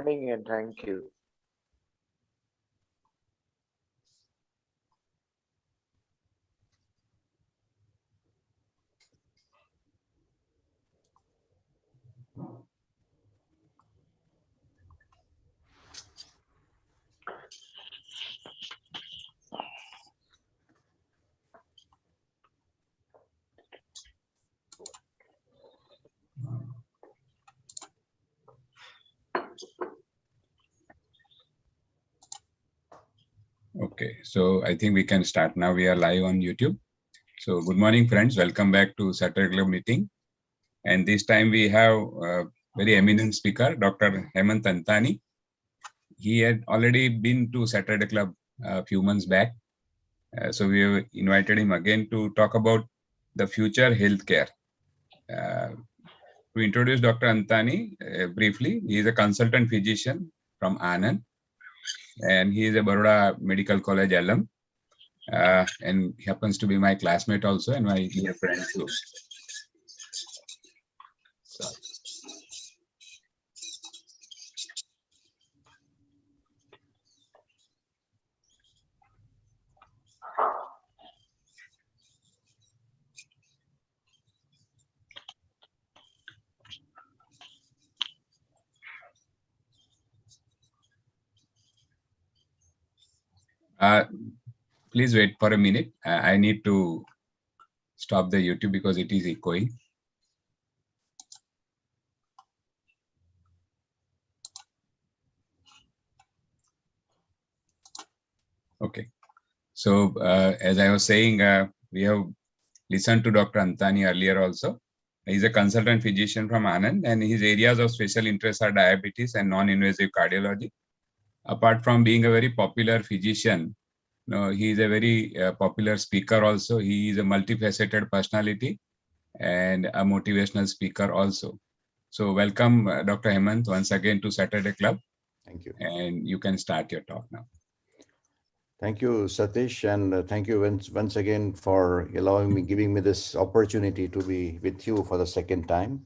morning and thank you. Okay, so I think we can start now. We are live on YouTube. So good morning, friends. Welcome back to Saturday Club meeting. And this time we have a very eminent speaker, Dr. Hemant Antani. He had already been to Saturday Club a few months back. So we have invited him again to talk about the future healthcare. To introduce Dr. Antani briefly, he is a consultant physician from Anand, and he is a Baroda Medical College alum, and he happens to be my classmate also and my dear friend too. Please wait for a minute. I need to stop the YouTube because it is echoing. Okay. So as I was saying, we have listened to Dr. Antani earlier also. He's a consultant physician from Anand, and his areas of special interest are diabetes and non-invasive cardiology. Apart from being a very popular physician, he is a very popular speaker also. He is a multifaceted personality and a motivational speaker also. So welcome, Dr. Hemant, once again to Saturday Club. Thank you. And you can start your talk now. Thank you, Satish, and thank you once again for giving me this opportunity to be with you for the second time.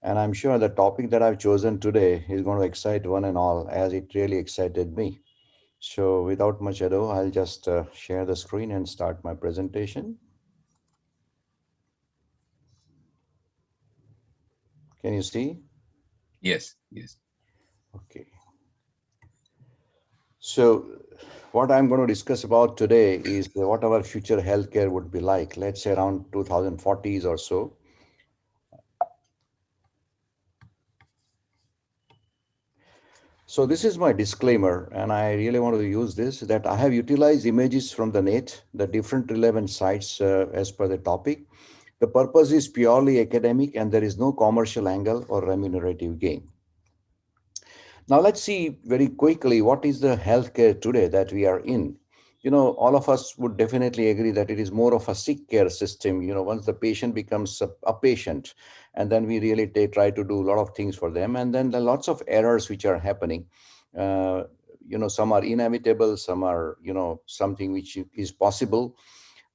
And I'm sure the topic that I've chosen today is going to excite one and all, as it really excited me. So without much ado, I'll just share the screen and start my presentation. Can you see? Yes, yes. Okay. So what I'm going to discuss about today is what our future healthcare would be like, let's say around 2040s or so. So this is my disclaimer, and I really want to use this, that I have utilized images from the net, the different relevant sites as per the topic. The purpose is purely academic and there is no commercial angle or remunerative gain. Now let's see very quickly what is the healthcare today that we are in. You know, all of us would definitely agree that it is more of a sick care system. You know, once the patient becomes a patient, and then we really try to do a lot of things for them. And then there are lots of errors which are happening. You know, some are inevitable, some are, you know, something which is possible.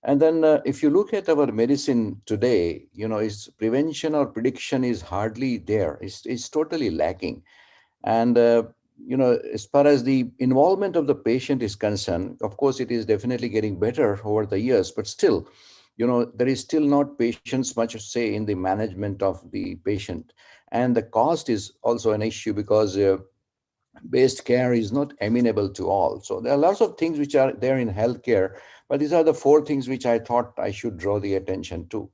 And then if you look at our medicine today, you know, is prevention or prediction is hardly there. It's totally lacking. And, you know, as far as the involvement of the patient is concerned, of course, it is definitely getting better over the years, but still, you know, there is still not patients much say in the management of the patient. And the cost is also an issue because based care is not amenable to all. So there are lots of things which are there in healthcare, but these are the four things which I thought I should draw the attention to.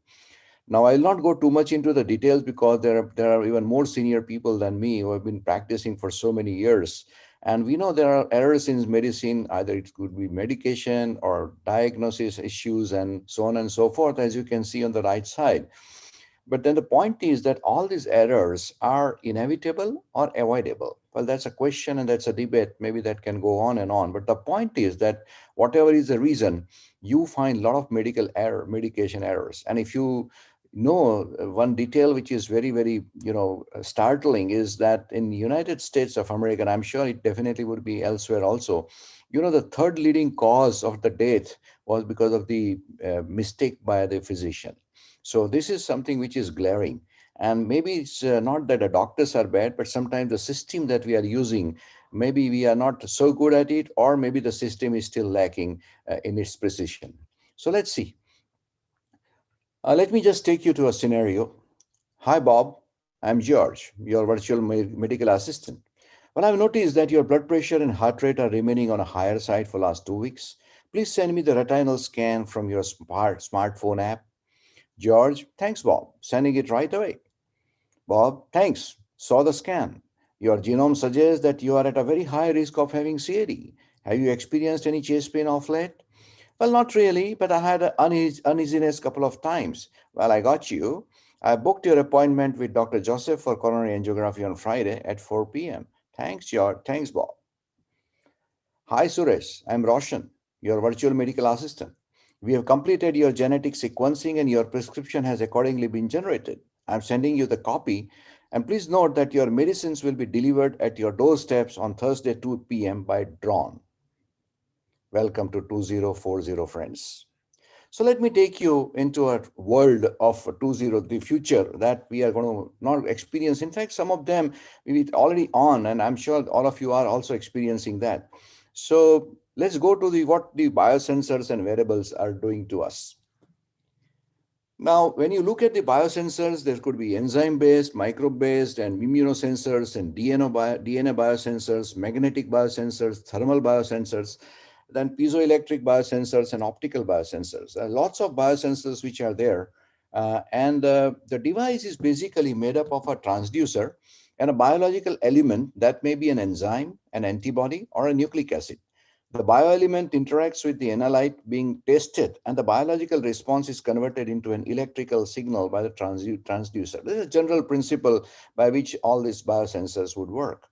Now, I'll not go too much into the details because there are even more senior people than me who have been practicing for so many years. And we know there are errors in medicine, either it could be medication or diagnosis issues and so on and so forth, as you can see on the right side. But then the point is that all these errors are inevitable or avoidable. Well, that's a question and that's a debate. Maybe that can go on and on. But the point is that whatever is the reason, you find a lot of medication errors. And if you know one detail which is very, very, you know, startling is that in the United States of America, and I'm sure it definitely would be elsewhere also, you know, the third leading cause of the death was because of the mistake by the physician. So this is something which is glaring. And maybe it's not that the doctors are bad, but sometimes the system that we are using, maybe we are not so good at it, or maybe the system is still lacking in its precision. So let's see. Let me just take you to a scenario. Hi, Bob. I'm George, your virtual medical assistant. Well, I've noticed that your blood pressure and heart rate are remaining on a higher side for last 2 weeks. Please send me the retinal scan from your smartphone app. George, thanks, Bob. Sending it right away. Bob, thanks. Saw the scan. Your genome suggests that you are at a very high risk of having CAD. Have you experienced any chest pain of late? Well, not really, but I had an uneasiness couple of times. Well, I got you. I booked your appointment with Dr. Joseph for coronary angiography on Friday at 4 p.m. Thanks, George. Thanks, Bob. Hi, Suresh. I'm Roshan, your virtual medical assistant. We have completed your genetic sequencing and your prescription has accordingly been generated. I'm sending you the copy. And please note that your medicines will be delivered at your doorsteps on Thursday, 2 p.m. by drone. Welcome to 2040, friends. So let me take you into a world of 20, the future that we are going to not experience. In fact, some of them we already on, and I'm sure all of you are also experiencing that. So let's go to the what the biosensors and wearables are doing to us. Now, when you look at the biosensors, there could be enzyme-based, microbe-based, and immunosensors, and DNA biosensors, magnetic biosensors, thermal biosensors, then piezoelectric biosensors and optical biosensors. Lots of biosensors which are there. The device is basically made up of a transducer and a biological element that may be an enzyme, an antibody, or a nucleic acid. The bioelement interacts with the analyte being tested, and the biological response is converted into an electrical signal by the transducer. This is a general principle by which all these biosensors would work.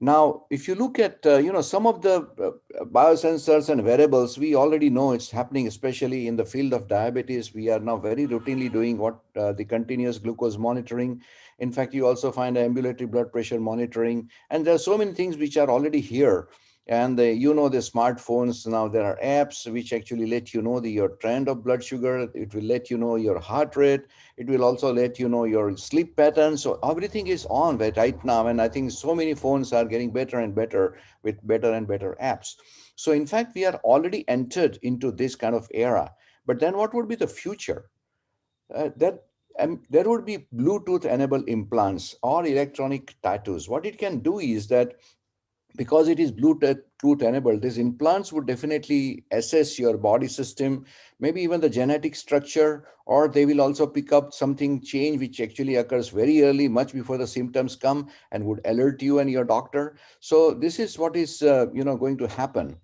Now, if you look at some of the biosensors and wearables, we already know it's happening, especially in the field of diabetes. We are now very routinely doing what the continuous glucose monitoring. In fact, you also find ambulatory blood pressure monitoring, and there are so many things which are already here. And the smartphones now, there are apps which actually let you know your trend of blood sugar. It will let you know your heart rate. It will also let you know your sleep pattern. So everything is on right now, and I think so many phones are getting better and better with better and better apps. So in fact, we are already entered into this kind of era. But then what would be the future? There would be Bluetooth enabled implants or electronic tattoos. What it can do is that because it is Bluetooth enabled, these implants would definitely assess your body system, maybe even the genetic structure, or they will also pick up something change which actually occurs very early, much before the symptoms come, and would alert you and your doctor. So this is what is going to happen.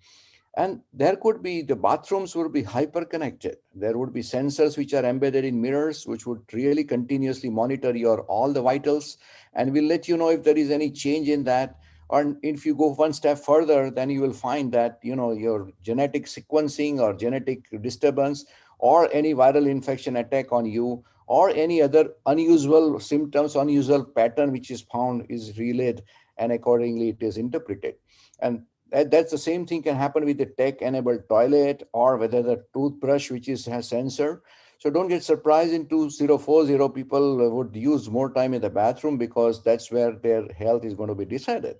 And there could be the bathrooms would be hyper connected. There would be sensors which are embedded in mirrors, which would really continuously monitor your all the vitals, and will let you know if there is any change in that. Or if you go one step further, then you will find that your genetic sequencing or genetic disturbance or any viral infection attack on you or any other unusual symptoms, unusual pattern which is found is relayed, and accordingly it is interpreted. And that's the same thing can happen with the tech-enabled toilet or whether the toothbrush, which has sensor. So don't get surprised in 2040, people would use more time in the bathroom because that's where their health is going to be decided.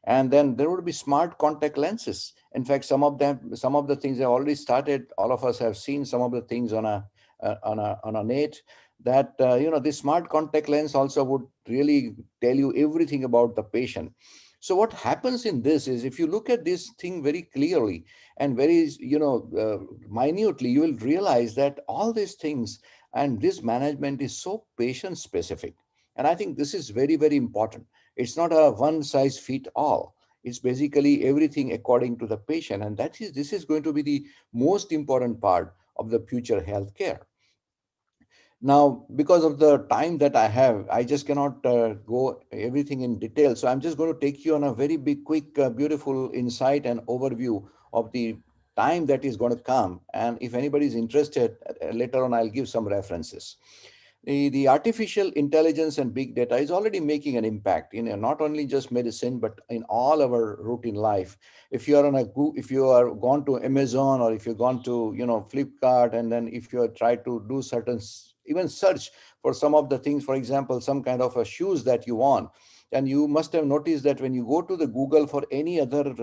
And then there would be smart contact lenses. In fact, some of the things have already started. All of us have seen some of the things on a net that this smart contact lens also would really tell you everything about the patient. So what happens in this is, if you look at this thing very clearly and very minutely, you will realize that all these things and this management is so patient specific. And I think this is very, very important. It's not a one size fit all. It's basically everything according to the patient. And this is going to be the most important part of the future healthcare. Now, because of the time that I have, I just cannot go everything in detail. So I'm just going to take you on a very big, quick, beautiful insight and overview of the time that is going to come. And if anybody is interested, later on, I'll give some references. The artificial intelligence and big data is already making an impact in not only just medicine, but in all our routine life. If you are if you are gone to Amazon, or if you've gone to Flipkart, and then if you are tried to do certain even search for some of the things, for example, some kind of a shoes that you want. And you must have noticed that when you go to the Google for any other,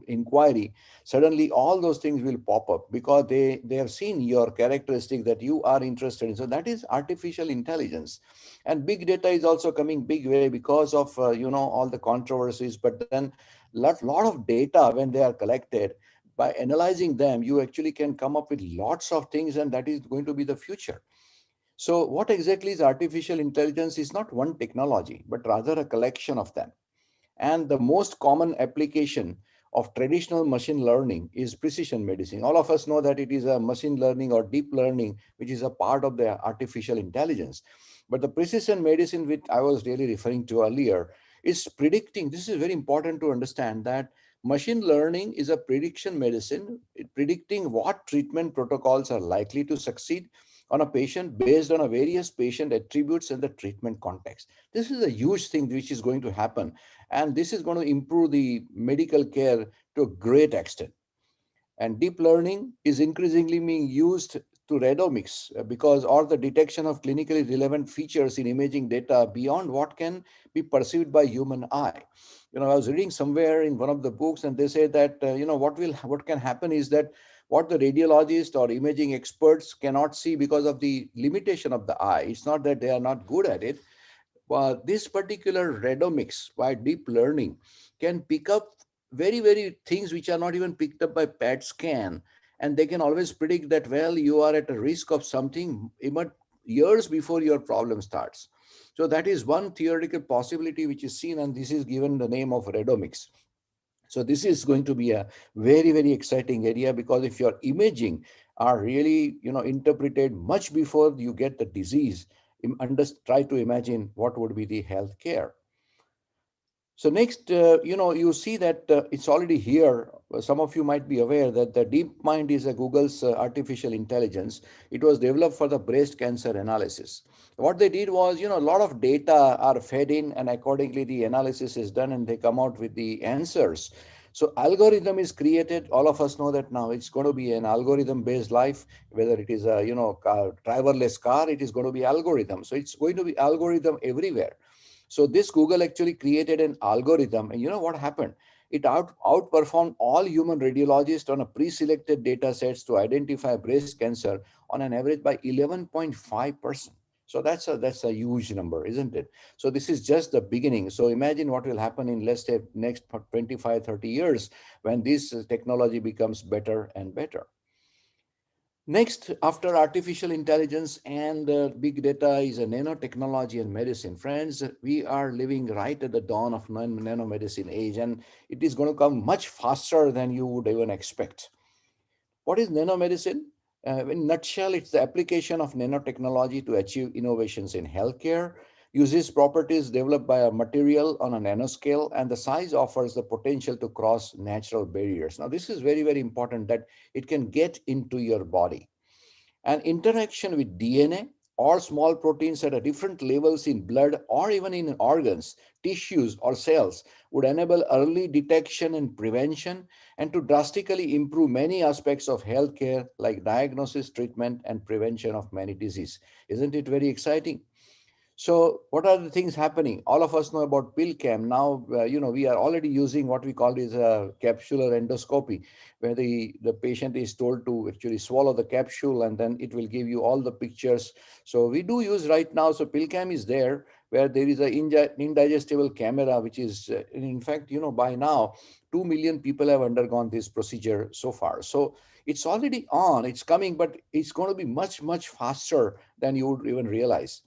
inquiry, suddenly all those things will pop up because they have seen your characteristic that you are interested in. So that is artificial intelligence. And big data is also coming big way because of, all the controversies. But then lot of data, when they are collected, by analyzing them, you actually can come up with lots of things, and that is going to be the future. So what exactly is artificial intelligence is not one technology, but rather a collection of them. And the most common application of traditional machine learning is precision medicine. All of us know that it is a machine learning or deep learning, which is a part of the artificial intelligence. But the precision medicine, which I was really referring to earlier, is predicting. This is very important to understand that machine learning is a prediction medicine, predicting what treatment protocols are likely to succeed on a patient based on a various patient attributes and the treatment context. This is a huge thing which is going to happen, and this is going to improve the medical care to a great extent. And deep learning is increasingly being used to Redomix because or the detection of clinically relevant features in imaging data beyond what can be perceived by human eye. I was reading somewhere in one of the books, and they say that what can happen is that what the radiologist or imaging experts cannot see because of the limitation of the eye. It's not that they are not good at it, this particular Redomix by deep learning can pick up very things which are not even picked up by PET scan, and they can always predict that, well, you are at a risk of something even years before your problem starts. So that is one theoretical possibility which is seen, and this is given the name of Redomix. So this is going to be a very exciting area, because if your imaging are really interpreted much before you get the disease, try to imagine what would be the health care. So next, you see that it's already here. Some of you might be aware that the DeepMind is a Google's artificial intelligence. It was developed for the breast cancer analysis. What they did was, a lot of data are fed in, and accordingly the analysis is done, and they come out with the answers. So algorithm is created. All of us know that now it's going to be an algorithm-based life. Whether it is a driverless car, it is going to be algorithm. So it's going to be algorithm everywhere. So this Google actually created an algorithm, and you know what happened? It outperformed all human radiologists on a pre-selected data sets to identify breast cancer on an average by 11.5%. So that's a huge number, isn't it? So this is just the beginning. So imagine what will happen in, let's say, next 25, 30 years when this technology becomes better and better. Next, after artificial intelligence and big data, is a nanotechnology and medicine. Friends, we are living right at the dawn of nanomedicine age, and it is going to come much faster than you would even expect. What is nanomedicine? In a nutshell, it's the application of nanotechnology to achieve innovations in healthcare, uses properties developed by a material on a nanoscale, and the size offers the potential to cross natural barriers. Now, this is very important, that it can get into your body. An interaction with DNA or small proteins at a different levels in blood or even in organs, tissues, or cells would enable early detection and prevention, and to drastically improve many aspects of healthcare like diagnosis, treatment, and prevention of many diseases. Isn't it very exciting? So what are the things happening? All of us know about Pillcam. Now, we are already using what we call is a capsular endoscopy, where the patient is told to actually swallow the capsule, and then it will give you all the pictures. So we do use right now. So Pillcam is there, where there is an indigestible camera, which is, in fact, by now, 2 million people have undergone this procedure so far. So it's already on, it's coming, but it's going to be much faster than you would even realize.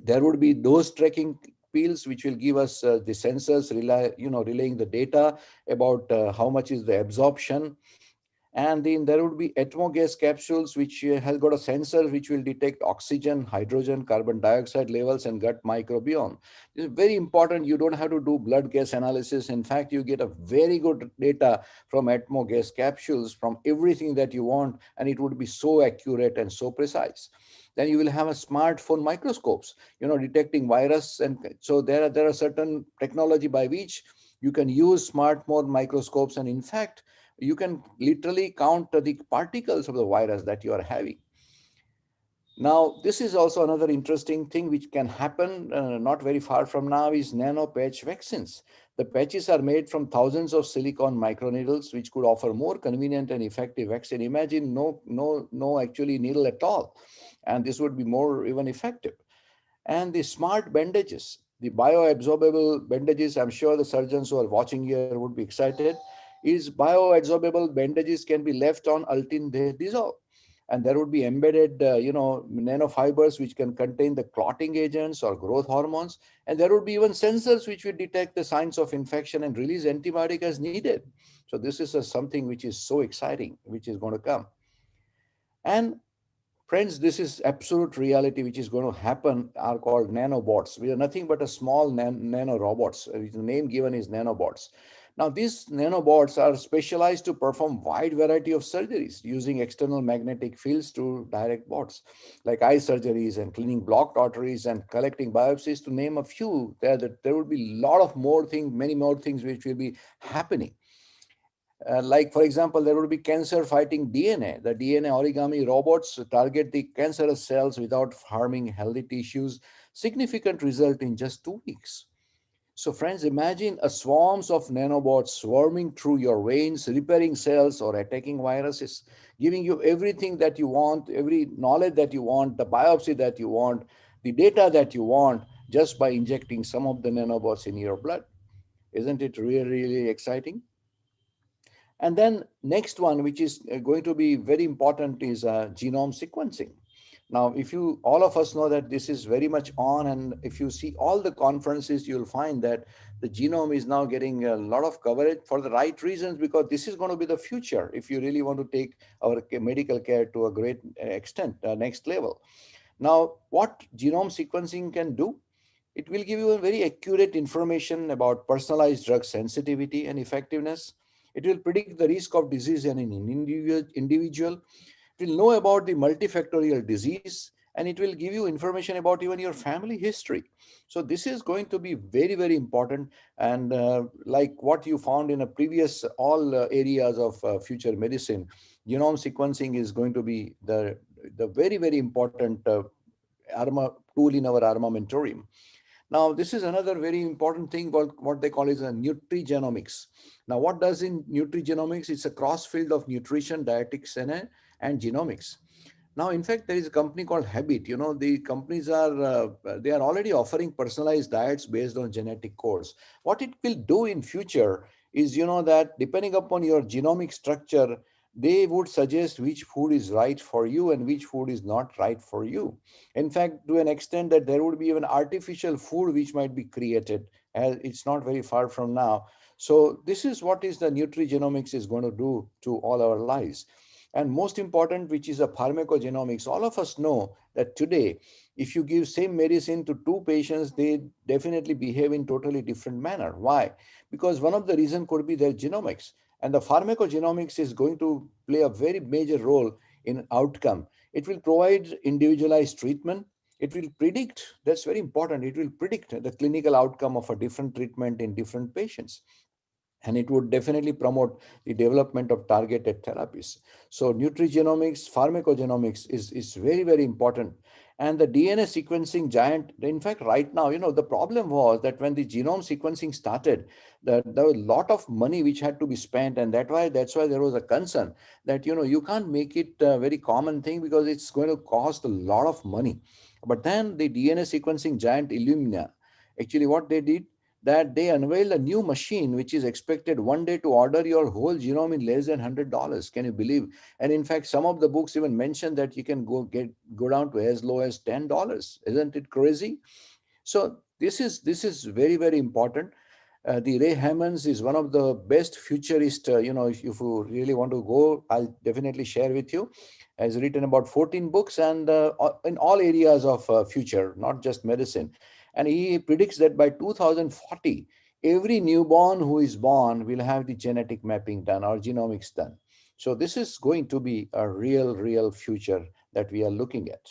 There would be those tracking pills which will give us the sensors relaying the data about how much is the absorption. And then there would be Atmo gas capsules, which has got a sensor which will detect oxygen, hydrogen, carbon dioxide levels, and gut microbiome. This is very important. You don't have to do blood gas analysis. In fact, you get a very good data from Atmo gas capsules from everything that you want, and it would be so accurate and so precise. Then you will have a smartphone microscopes, detecting virus. And so there are certain technology by which you can use smartphone microscopes, and in fact, you can literally count the particles of the virus that you are having. Now, this is also another interesting thing which can happen not very far from now is nano patch vaccines. The patches are made from thousands of silicon microneedles, which could offer more convenient and effective vaccine. Imagine no actually needle at all, and this would be more even effective. And the smart bandages, the bioabsorbable bandages, I'm sure the surgeons who are watching here would be excited, is bioabsorbable bandages can be left on until they dissolve. And there would be embedded, nanofibers which can contain the clotting agents or growth hormones. And there would be even sensors which would detect the signs of infection and release antibiotic as needed. So this is something which is so exciting, which is going to come. And friends, this is absolute reality which is going to happen are called nanobots. We are nothing but a small nano robots. The name given is nanobots. Now, these nanobots are specialized to perform wide variety of surgeries using external magnetic fields to direct bots, like eye surgeries and cleaning blocked arteries and collecting biopsies, to name a few. There will be a lot of more things, many more things which will be happening. Like, for example, there would be cancer fighting DNA. The DNA origami robots target the cancerous cells without harming healthy tissues. Significant result in just 2 weeks. So, friends, imagine a swarms of nanobots swarming through your veins, repairing cells or attacking viruses, giving you everything that you want, every knowledge that you want, the biopsy that you want, the data that you want, just by injecting some of the nanobots in your blood. Isn't it really, really exciting? And then next one, which is going to be very important, is genome sequencing. Now, if you, all of us know that this is very much on, and if you see all the conferences, you'll find that the genome is now getting a lot of coverage for the right reasons, because this is going to be the future if you really want to take our medical care to a great extent, next level. Now, what genome sequencing can do? It will give you a very accurate information about personalized drug sensitivity and effectiveness. It will predict the risk of disease in an individual. It will know about the multifactorial disease, and it will give you information about even your family history. So this is going to be very, very important. And like what you found in a previous all areas of future medicine, genome sequencing is going to be the very, very important tool in our armamentarium. Now, this is another very important thing, what they call is a nutrigenomics. Now, what does in nutrigenomics? It's a cross field of nutrition, dietetics, and genomics. Now, in fact, there is a company called Habit. The companies they are already offering personalized diets based on genetic codes. What it will do in future is, that depending upon your genomic structure, they would suggest which food is right for you and which food is not right for you. In fact, to an extent that there would be even artificial food which might be created, as it's not very far from now. So this is what is the nutrigenomics is going to do to all our lives. And most important, which is a pharmacogenomics. All of us know that today, if you give same medicine to two patients, they definitely behave in totally different manner. Why? Because one of the reason could be their genomics. And the pharmacogenomics is going to play a very major role in outcome. It will provide individualized treatment. It will predict, that's very important, it will predict the clinical outcome of a different treatment in different patients. And it would definitely promote the development of targeted therapies. So nutrigenomics, pharmacogenomics is very, very important. And the DNA sequencing giant, in fact, right now, the problem was that when the genome sequencing started, there was a lot of money which had to be spent. And that's why there was a concern that, you can't make it a very common thing because it's going to cost a lot of money. But then the DNA sequencing giant Illumina, actually what they did, that they unveiled a new machine which is expected one day to order your whole genome in less than $100. Can you believe? And in fact, some of the books even mention that you can go down to as low as $10. Isn't it crazy? So this is very, very important. The Ray Hammonds is one of the best futurist. If you really want to go, I'll definitely share with you. Has written about 14 books and in all areas of future, not just medicine. And he predicts that by 2040, every newborn who is born will have the genetic mapping done or genomics done. So this is going to be a real, real future that we are looking at.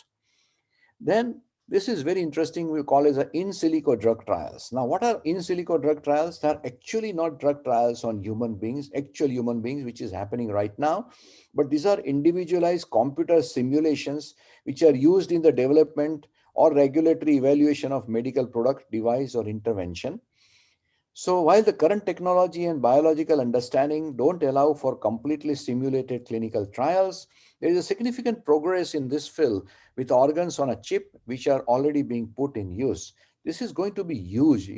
Then This is very interesting. We call it the in silico drug trials. Now, what are in silico drug trials? They are actually not drug trials on human beings, actual human beings, which is happening right now. But these are individualized computer simulations which are used in the development or regulatory evaluation of medical product, device, or intervention. So while the current technology and biological understanding don't allow for completely simulated clinical trials, there is a significant progress in this field with organs on a chip which are already being put in use. This is going to be huge,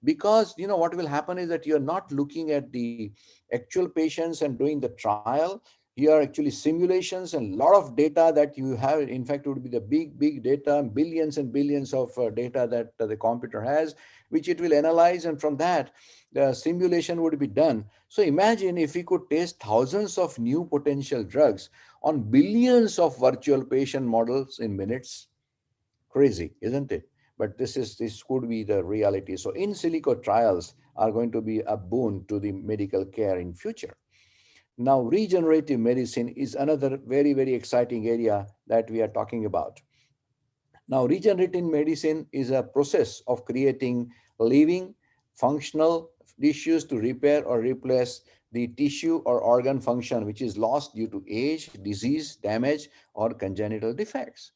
because what will happen is that you're not looking at the actual patients and doing the trial. Here are actually simulations and a lot of data that you have. In fact, it would be the big data, billions and billions of data that the computer has, which it will analyze, and from that the simulation would be done. So imagine if we could test thousands of new potential drugs on billions of virtual patient models in minutes. Crazy, isn't it? But this could be the reality. So in silico trials are going to be a boon to the medical care in future. Now, regenerative medicine is another very exciting area that we are talking about. Now, regenerative medicine is a process of creating living, functional tissues to repair or replace the tissue or organ function which is lost due to age, disease, damage, or congenital defects.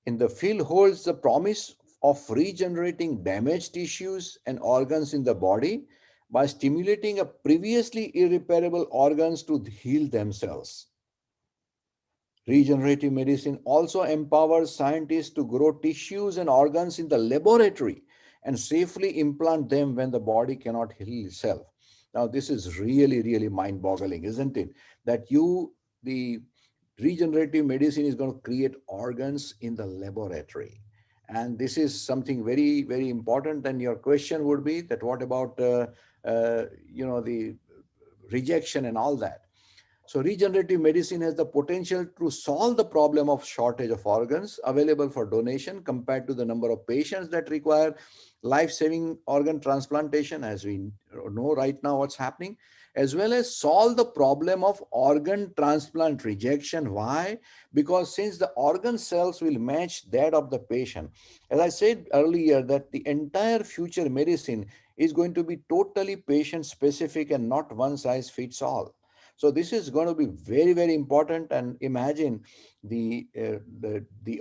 In the field holds the promise of regenerating damaged tissues and organs in the body by stimulating a previously irreparable organs to heal themselves. Regenerative medicine also empowers scientists to grow tissues and organs in the laboratory and safely implant them when the body cannot heal itself. Now, this is really mind boggling, isn't it? That the regenerative medicine is going to create organs in the laboratory. And this is something very important. And your question would be that what about, the rejection and all that? So regenerative medicine has the potential to solve the problem of shortage of organs available for donation compared to the number of patients that require life-saving organ transplantation, as we know right now what's happening, as well as solve the problem of organ transplant rejection. Why? Because since the organ cells will match that of the patient, as I said earlier, that the entire future medicine is going to be totally patient specific and not one size fits all. So this is going to be very important. And imagine the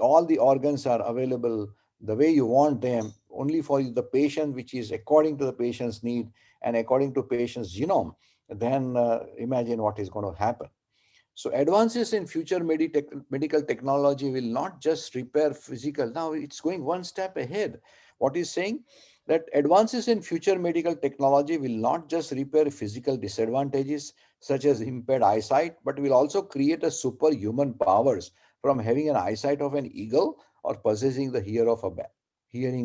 all the organs are available the way you want them, only for the patient, which is according to the patient's need and according to patient's genome. Then imagine what is going to happen. So advances in future medical technology will not just repair physical. Now it's going one step ahead. What is saying that advances in future medical technology will not just repair physical disadvantages such as impaired eyesight, but will also create a superhuman powers from having an eyesight of an eagle or possessing the hearing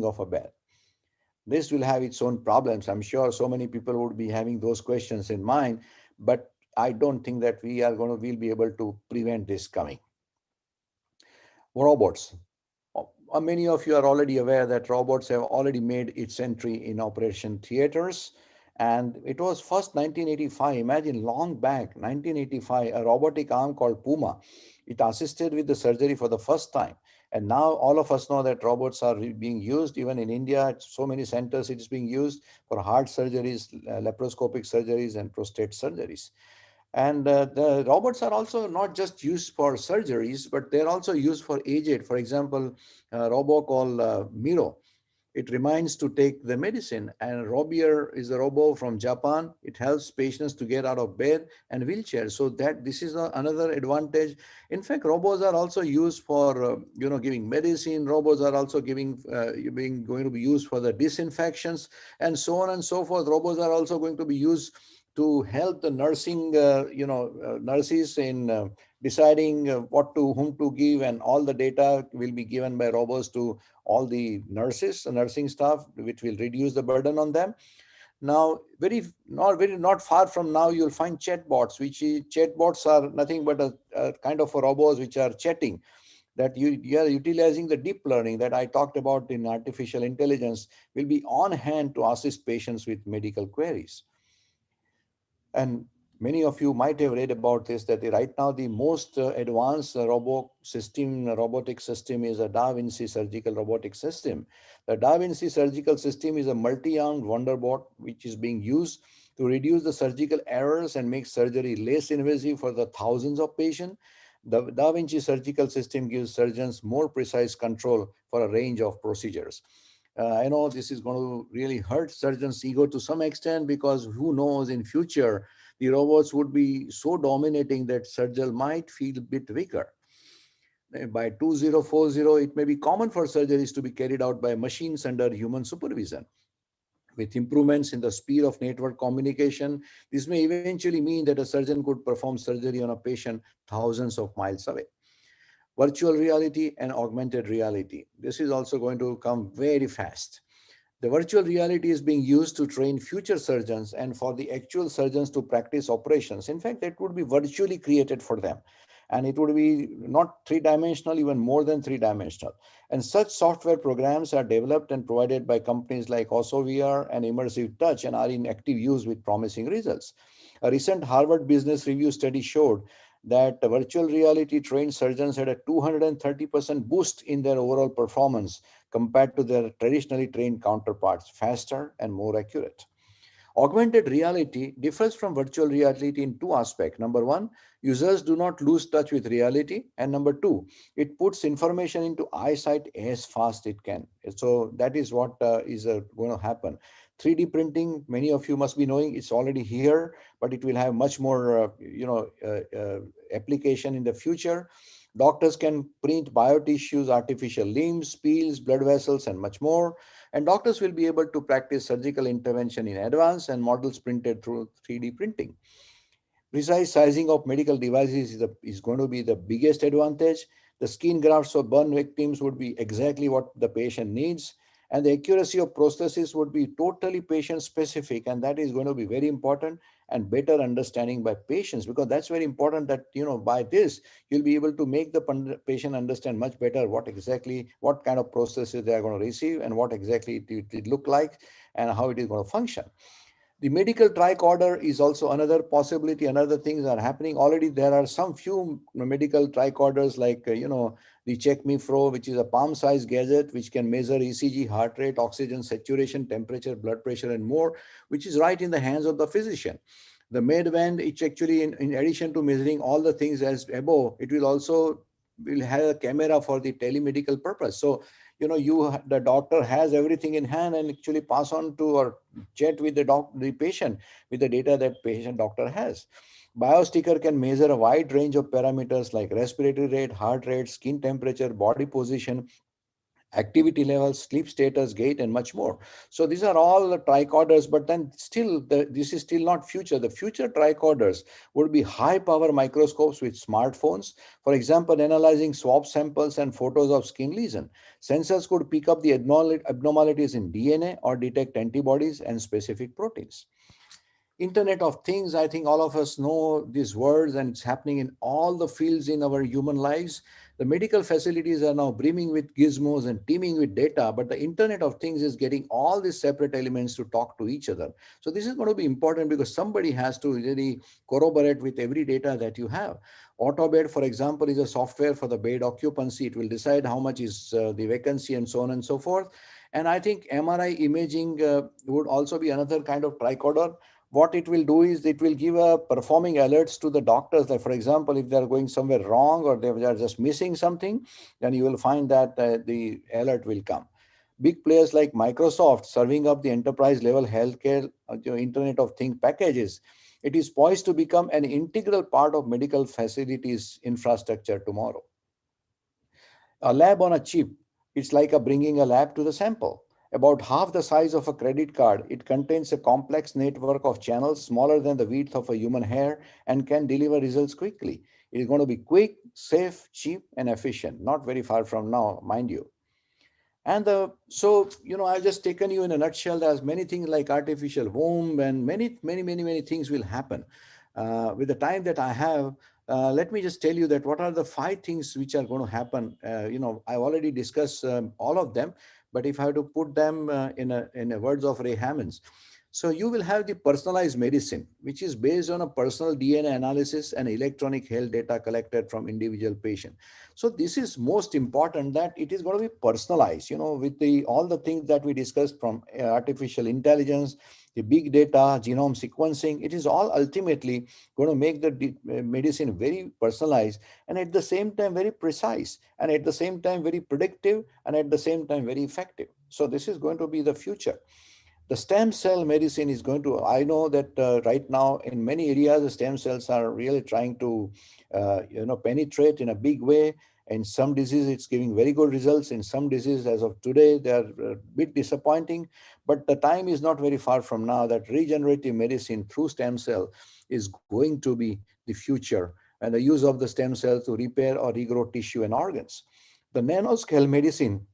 of a bat. This will have its own problems. I'm sure so many people would be having those questions in mind, but I don't think that we'll be able to prevent this coming. Robots. Many of you are already aware that robots have already made its entry in operation theaters. And it was first 1985, imagine long back, 1985, a robotic arm called Puma. It assisted with the surgery for the first time. And now all of us know that robots are being used even in India. At so many centers, it is being used for heart surgeries, laparoscopic surgeries, and prostate surgeries. And the robots are also not just used for surgeries, but they're also used for aged. For example, a robot called Miro. It reminds to take the medicine. And Robier is a robot from Japan. It helps patients to get out of bed and wheelchair. So that this is another advantage. In fact, robots are also used for giving medicine. Robots are also going to be used for the disinfections and so on and so forth. Robots are also going to be used to help the nursing, nurses in deciding what to whom to give, and all the data will be given by robots to all the nurses, the nursing staff, which will reduce the burden on them. Now, not far from now, you'll find chatbots are nothing but a kind of a robots which are chatting. That you are utilizing the deep learning that I talked about in artificial intelligence will be on hand to assist patients with medical queries. And Many of you might have read about this, that right now the most advanced robotic system is a Da Vinci surgical robotic system. The Da Vinci surgical system is a multi-armed wonderbot which is being used to reduce the surgical errors and make surgery less invasive for the thousands of patients. The Da Vinci surgical system gives surgeons more precise control for a range of procedures. I know this is going to really hurt surgeons' ego to some extent, because who knows, in future the robots would be so dominating that surgeon might feel a bit weaker. By 2040, it may be common for surgeries to be carried out by machines under human supervision. With improvements in the speed of network communication, this may eventually mean that a surgeon could perform surgery on a patient thousands of miles away. Virtual reality and augmented reality. This is also going to come very fast. The virtual reality is being used to train future surgeons and for the actual surgeons to practice operations. In fact, it would be virtually created for them. And it would be not three-dimensional, even more than three-dimensional. And such software programs are developed and provided by companies like OssoVR and Immersive Touch and are in active use with promising results. A recent Harvard Business Review study showed that virtual reality trained surgeons had a 230% boost in their overall performance compared to their traditionally trained counterparts, faster and more accurate. Augmented reality differs from virtual reality in two aspects. Number one, users do not lose touch with reality. And number two, it puts information into eyesight as fast it can. So that is what is going to happen. 3D printing, many of you must be knowing, it's already here, but it will have much more, application in the future. Doctors can print biotissues, artificial limbs, peels, blood vessels, and much more. And doctors will be able to practice surgical intervention in advance and models printed through 3D printing. Precise sizing of medical devices is going to be the biggest advantage. The skin grafts of burn victims would be exactly what the patient needs. And the accuracy of prosthesis would be totally patient specific. And that is going to be very important, and better understanding by patients, because that's very important that, by this, you'll be able to make the patient understand much better what kind of prosthesis they are going to receive and what exactly it look like and how it is going to function. The medical tricorder is also another possibility. Another things are happening already. There are some few medical tricorders like, the Check Me Pro, which is a palm-sized gadget which can measure ECG, heart rate, oxygen saturation, temperature, blood pressure, and more, which is right in the hands of the physician. The Medband, it's actually in addition to measuring all the things as above, it will also will have a camera for the telemedical purpose. So, the doctor has everything in hand and actually pass on to or chat with the patient with the data that patient doctor has. BioSticker can measure a wide range of parameters like respiratory rate, heart rate, skin temperature, body position, activity levels, sleep status, gait, and much more. So these are all the tricorders, but then still, this is still not future. The future tricorders would be high power microscopes with smartphones. For example, analyzing swab samples and photos of skin lesion. Sensors could pick up the abnormalities in DNA or detect antibodies and specific proteins. Internet of Things, I think all of us know these words, and it's happening in all the fields in our human lives. The medical facilities are now brimming with gizmos and teeming with data, but the Internet of Things is getting all these separate elements to talk to each other. So this is going to be important because somebody has to really corroborate with every data that you have. AutoBed, for example, is a software for the bed occupancy. It will decide how much is the vacancy and so on and so forth. And I think MRI imaging would also be another kind of tricorder. What it will do is it will give a performing alerts to the doctors that, for example, if they're going somewhere wrong or they are just missing something, then you will find that the alert will come. Big players like Microsoft serving up the enterprise level healthcare, Internet of Things packages. It is poised to become an integral part of medical facilities infrastructure tomorrow. A lab on a chip, it's like bringing a lab to the sample. About half the size of a credit card, it contains a complex network of channels smaller than the width of a human hair and can deliver results quickly. It is going to be quick, safe, cheap, and efficient. Not very far from now, mind you. And I've just taken you in a nutshell. There's many things like artificial womb and many things will happen. With the time that I have, let me just tell you that what are the 5 things which are going to happen. I've already discussed all of them, but if I have to put them in a words of Ray Hammonds. So you will have the personalized medicine, which is based on a personal DNA analysis and electronic health data collected from individual patient. So this is most important, that it is going to be personalized, with the all the things that we discussed, from artificial intelligence, the big data, genome sequencing. It is all ultimately going to make the medicine very personalized, and at the same time very precise, and at the same time very predictive, and at the same time very effective. So this is going to be the future. The stem cell medicine is going to, I know that right now in many areas the stem cells are really trying to penetrate in a big way. In some diseases it's giving very good results, in some diseases as of today they are a bit disappointing. But the time is not very far from now that regenerative medicine through stem cell is going to be the future, and the use of the stem cell to repair or regrow tissue and organs. The nanoscale medicine,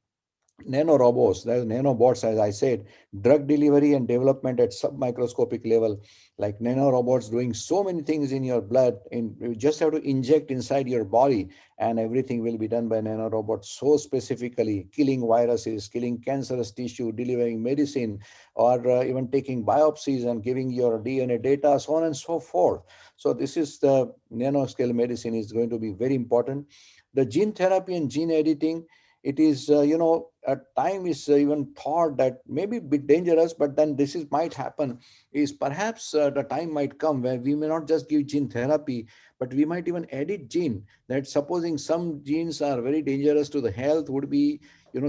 nanorobots, that is nanobots, as I said, drug delivery and development at submicroscopic level, like nanorobots doing so many things in your blood. And you just have to inject inside your body, and everything will be done by nanorobots, so specifically killing viruses, killing cancerous tissue, delivering medicine, or even taking biopsies and giving your DNA data, so on and so forth. So this is the nanoscale medicine is going to be very important. The gene therapy and gene editing, it is at time is even thought that maybe a bit dangerous, but then this is might happen, is perhaps the time might come where we may not just give gene therapy, but we might even edit gene, that supposing some genes are very dangerous to the health would be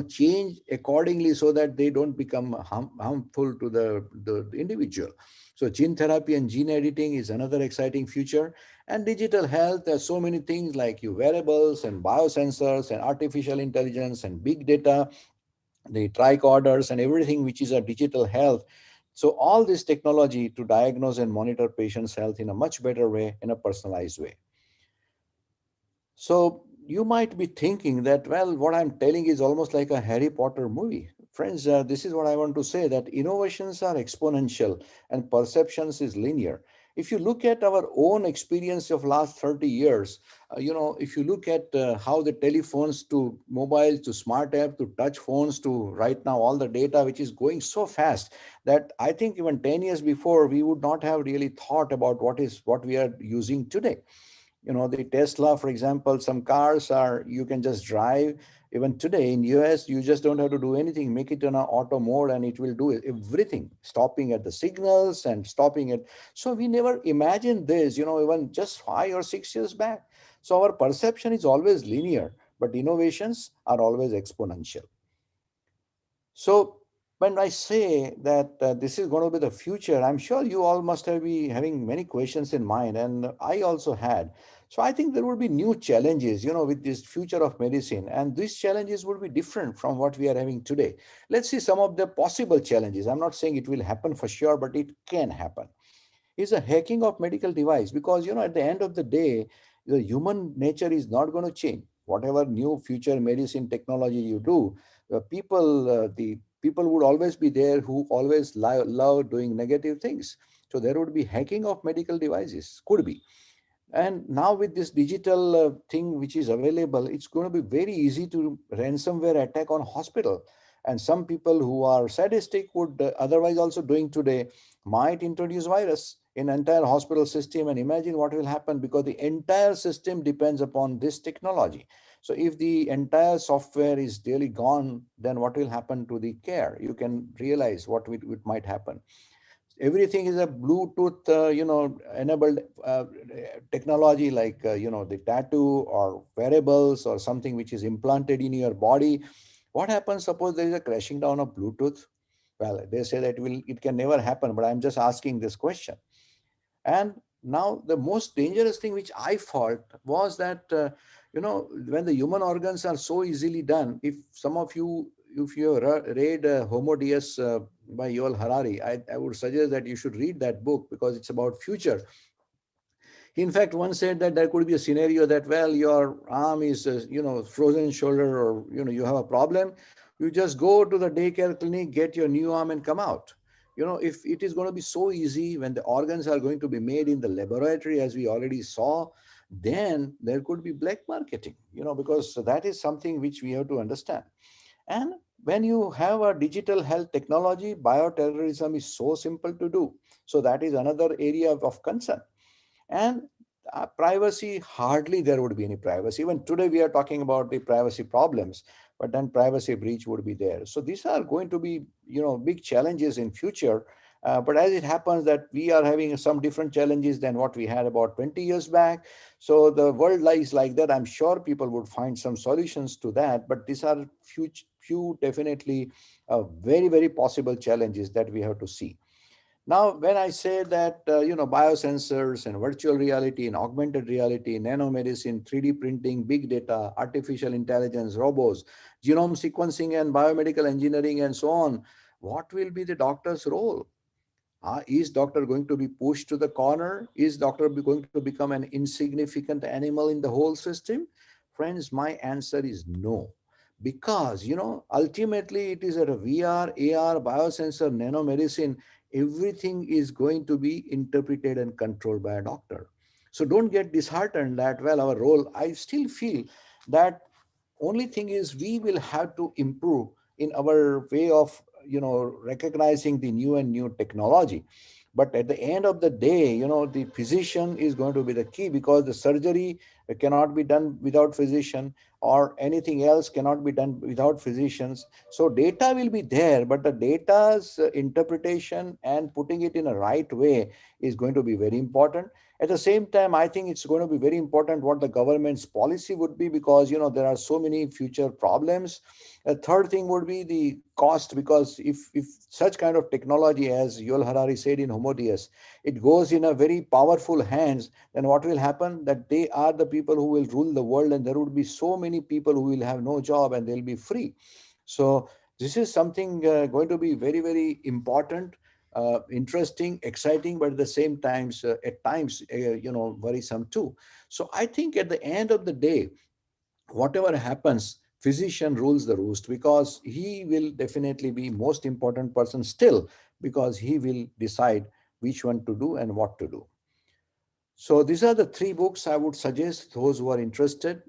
changed accordingly so that they don't become harmful to the individual. So gene therapy and gene editing is another exciting future. And digital health, there's so many things like you wearables and biosensors and artificial intelligence and big data, the tricorders and everything which is a digital health. So all this technology to diagnose and monitor patients' health in a much better way, in a personalized way. So you might be thinking that, well, what I'm telling is almost like a Harry Potter movie. Friends, this is what I want to say, that innovations are exponential and perceptions is linear. If you look at our own experience of last 30 years, if you look at how the telephones to mobile to smart app to touch phones to right now, all the data which is going so fast that I think even 10 years before we would not have really thought about what we are using today. The Tesla, for example, some cars are, you can just drive. Even today in US, you just don't have to do anything, make it in an auto mode and it will do everything, stopping at the signals and stopping it. So we never imagined this, even just 5 or 6 years back. So our perception is always linear, but innovations are always exponential. So when I say that this is going to be the future, I'm sure you all must have been having many questions in mind, and I also had. So I think there will be new challenges, with this future of medicine, and these challenges will be different from what we are having today. Let's see some of the possible challenges. I'm not saying it will happen for sure, but it can happen. Is a hacking of medical device, because at the end of the day, the human nature is not going to change. Whatever new future medicine technology you do, the people would always be there who always love doing negative things. So there would be hacking of medical devices, could be. And now with this digital thing which is available, it's going to be very easy to ransomware attack on hospital. And some people who are sadistic would otherwise also doing today might introduce virus in entire hospital system. And imagine what will happen, because the entire system depends upon this technology. So if the entire software is really gone, then what will happen to the care? You can realize what it might happen. Everything is a Bluetooth enabled technology, like the tattoo or wearables or something which is implanted in your body. What happens, suppose there is a crashing down of Bluetooth? Well, they say that it can never happen, but I'm just asking this question. And now the most dangerous thing which I felt was that when the human organs are so easily done, if you read Homo Deus by Yuval Harari, I would suggest that you should read that book, because it's about future. He in fact once said that there could be a scenario that, well, your arm is frozen shoulder, or you have a problem, you just go to the daycare clinic, get your new arm and come out. If it is going to be so easy when the organs are going to be made in the laboratory, as we already saw, then there could be black marketing, because that is something which we have to understand. And when you have a digital health technology, bioterrorism is so simple to do. So that is another area of concern. And privacy, hardly there would be any privacy. Even today we are talking about the privacy problems, but then privacy breach would be there. So these are going to be, big challenges in future. But as it happens that we are having some different challenges than what we had about 20 years back. So the world lies like that. I'm sure people would find some solutions to that, but these are few definitely very, very possible challenges that we have to see. Now, when I say that, biosensors and virtual reality and augmented reality, nanomedicine, 3D printing, big data, artificial intelligence, robots, genome sequencing and biomedical engineering and so on, what will be the doctor's role? Is doctor going to be pushed to the corner? Is doctor going to become an insignificant animal in the whole system? Friends, my answer is no. Because, ultimately it is at a VR, AR, biosensor, nanomedicine, everything is going to be interpreted and controlled by a doctor. So don't get disheartened that, well, our role, I still feel that only thing is we will have to improve in our way of recognizing the new technology. But at the end of the day, the physician is going to be the key, because the surgery cannot be done without physician, or anything else cannot be done without physicians. So data will be there, but the data's interpretation and putting it in a right way is going to be very important. At the same time, I think it's going to be very important what the government's policy would be, because there are so many future problems. A third thing would be the cost, because if such kind of technology, as Yuval Harari said in Homo Deus, it goes in a very powerful hands, then what will happen? That they are the people who will rule the world, and there would be so many people who will have no job and they'll be free. So this is something going to be very, very important, interesting, exciting, but at the same times, at times, worrisome too. So I think at the end of the day, whatever happens, physician rules the roost, because he will definitely be most important person still, because he will decide which one to do and what to do. So these are the three books I would suggest those who are interested.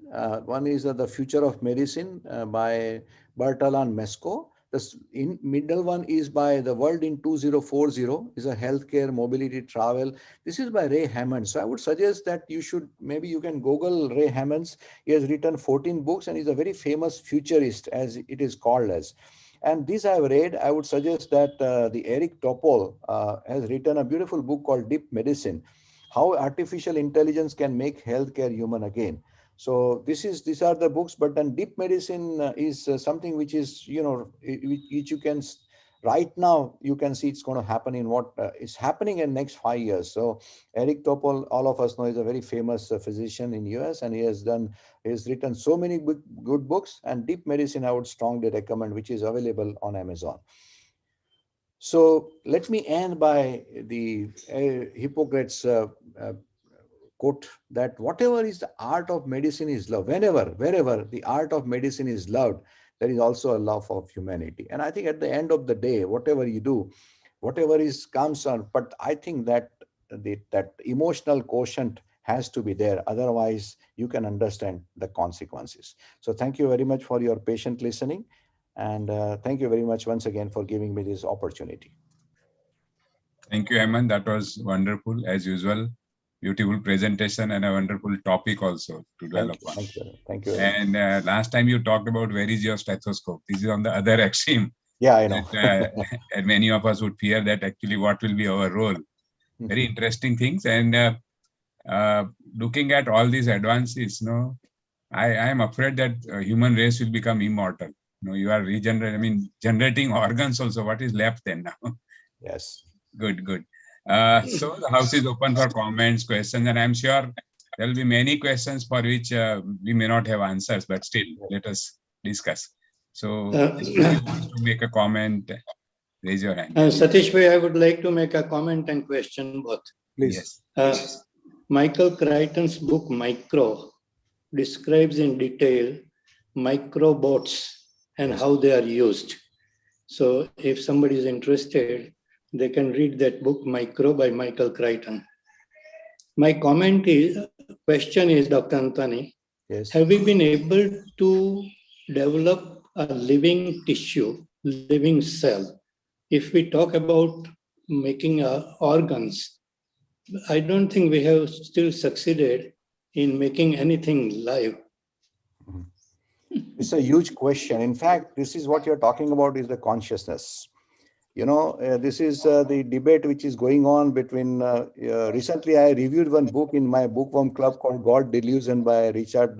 One is The Future of Medicine by Bertalan Mesco. The middle one is by The World in 2040, is a healthcare mobility travel. This is by Ray Hammond. So I would suggest that maybe you can Google Ray Hammonds. He has written 14 books and is a very famous futurist, as it is called as. And these I have read. I would suggest that the Eric Topol has written a beautiful book called Deep Medicine, how artificial intelligence can make healthcare human again. So these are the books. But then deep medicine is something which is, which you can right now you can see it's going to happen in what is happening in next 5 years. So Eric Topol, all of us know, is a very famous physician in US, and he has written so many good books. And deep medicine I would strongly recommend, which is available on Amazon. So let me end by the Hippocrates quote, that whatever is the art of medicine is love. Wherever the art of medicine is loved, there is also a love of humanity. And I think at the end of the day, whatever you do, whatever is comes on, but I think that that emotional quotient has to be there. Otherwise, you can understand the consequences. So thank you very much for your patient listening. And thank you very much once again for giving me this opportunity. Thank you, Hemant. That was wonderful, as usual. Beautiful presentation and a wonderful topic also to develop on. Thank you. And last time you talked about where is your stethoscope. This is on the other extreme. Yeah, I know. And many of us would fear that actually what will be our role. Very interesting things. And looking at all these advances, I am afraid that human race will become immortal. You are generating organs also. What is left then now? Yes. Good. So the house is open for comments, questions, and I'm sure there will be many questions for which we may not have answers, but still let us discuss. So if you want to make a comment, raise your hand. Satish bhai, I would like to make a comment and question both. Please. Yes. Michael Crichton's book Micro describes in detail microbots and how they are used. So if somebody is interested, they can read that book Micro by Michael Crichton. My question is, Dr. Antani, yes, have we been able to develop a living tissue, living cell. If we talk about making organs, I don't think we have still succeeded in making anything live. It's a huge question. In fact, this is what you're talking about is the consciousness. This is the debate which is going on between, recently I reviewed one book in my bookworm club called God Delusion by Richard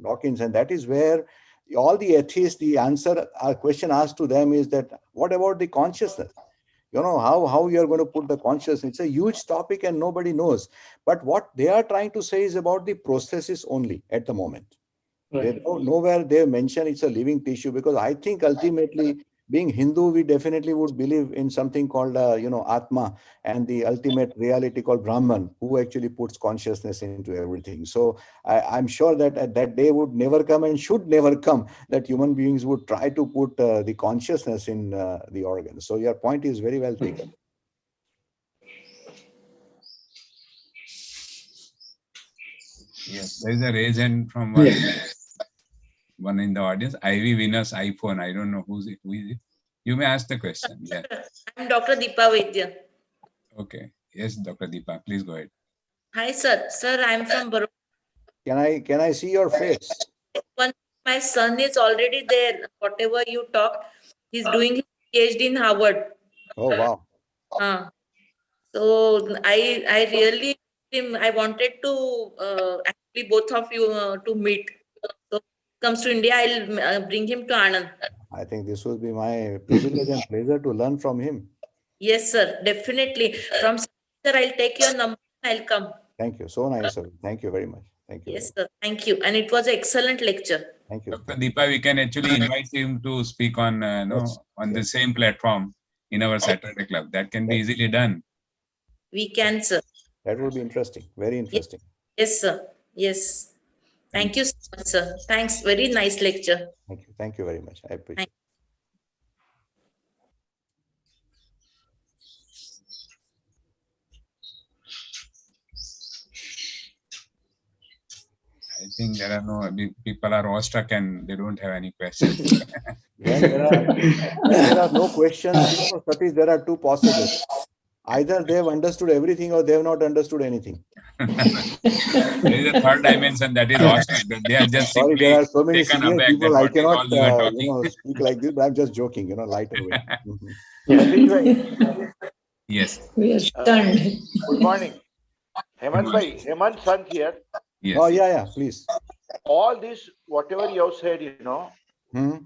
Dawkins. And that is where all the atheists, the answer, question asked to them is that, what about the consciousness? How you're going to put the consciousness. It's a huge topic and nobody knows. But what they are trying to say is about the processes only at the moment. Right. They don't, nowhere they mention it's a living tissue, because I think ultimately, being Hindu, we definitely would believe in something called, Atma, and the ultimate reality called Brahman, who actually puts consciousness into everything. So I'm sure that that day would never come and should never come, that human beings would try to put the consciousness in the organs. So your point is very well taken. Yes, there is a raise hand from one in the audience. Ivy Venus iPhone. I don't know who is it. You may ask the question. Yeah. I'm Dr. Deepa Vaidya. Okay. Yes, Dr. Deepa, please go ahead. Hi, sir. Sir, I'm from Baroda. Can I see your face? My son is already there. Whatever you talk, he's doing his PhD in Harvard. Oh, wow. So I really, I wanted to actually both of you to meet. So if he comes to India, I'll bring him to Anand. I think this will be my privilege and pleasure to learn from him. Yes, sir. Definitely. From sir, I'll take your number and I'll come. Thank you. So nice of you. Thank you very much. Thank you. Yes, sir. Thank you. And it was an excellent lecture. Thank you. Dr. Deepa, we can actually invite him to speak on the same platform in our Saturday club. That can be easily done. We can, sir. That would be interesting. Very interesting. Yes, sir. Yes. Thank you so much, sir. Thanks. Very nice lecture. Thank you. Thank you very much. I appreciate it. I think there are no people are awestruck and they don't have any questions. When there are no questions, Satish, there are two possibilities. Either they have understood everything or they have not understood anything. There is a third dimension, that is awestruck. They are just Sorry, simply there are so many taken senior aback people. that I what is all you are cannot talking. speak like this, but I'm just joking, lighter way. Yes. We are stunned. Good morning. Hemant Sant here. Yes. Oh, yeah, please. All this, whatever you have said,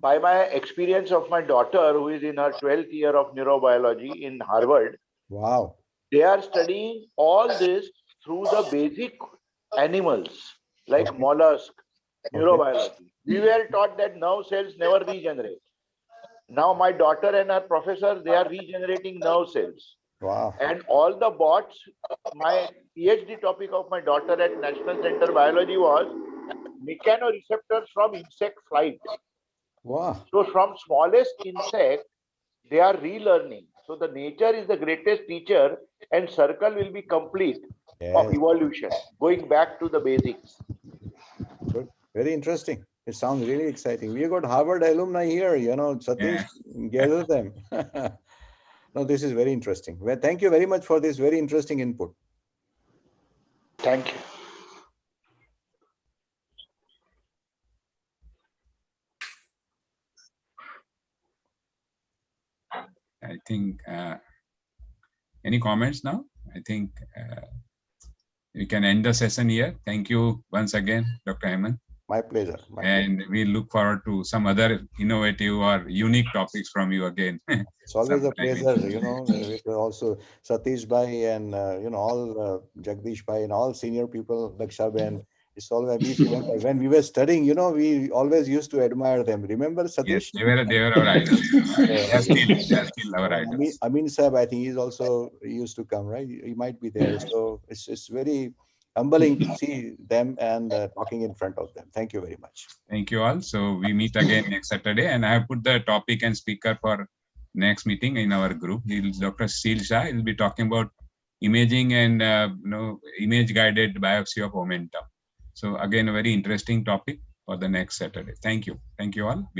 by my experience of my daughter, who is in her 12th year of neurobiology in Harvard. Wow. They are studying all this through the basic animals, like mollusk, neurobiology. We were taught that nerve cells never regenerate. Now my daughter and her professor, they are regenerating nerve cells. Wow. And all the bots, my PhD topic of my daughter at National Center Biology was mechanoreceptors from insect flight. Wow. So from smallest insect, they are relearning. So the nature is the greatest teacher and circle will be complete of evolution, going back to the basics. Good. Very interesting. It sounds really exciting. We got Harvard alumni here, Satish, gather them. No, this is very interesting. Well, thank you very much for this very interesting input. Thank you. I think, any comments now? I think we can end the session here. Thank you once again, Dr. Hemant. My pleasure. And we look forward to some other innovative or unique topics from you again. It's always a pleasure, with also Satish Bhai and, all Jagdish Bhai and all senior people, Daksha Ben. It's always, when we were studying, we always used to admire them. Remember, Satish? Yes, they were our idols. They are still our idols. Amin Saab, I think he's also used to come, right? He might be there. So it's very humbling to see them and talking in front of them. Thank you very much. Thank you all. So we meet again next Saturday, and I have put the topic and speaker for next meeting in our group. Dr. Sil Shah will be talking about imaging and image-guided biopsy of momentum. So again, a very interesting topic for the next Saturday. Thank you. Thank you all.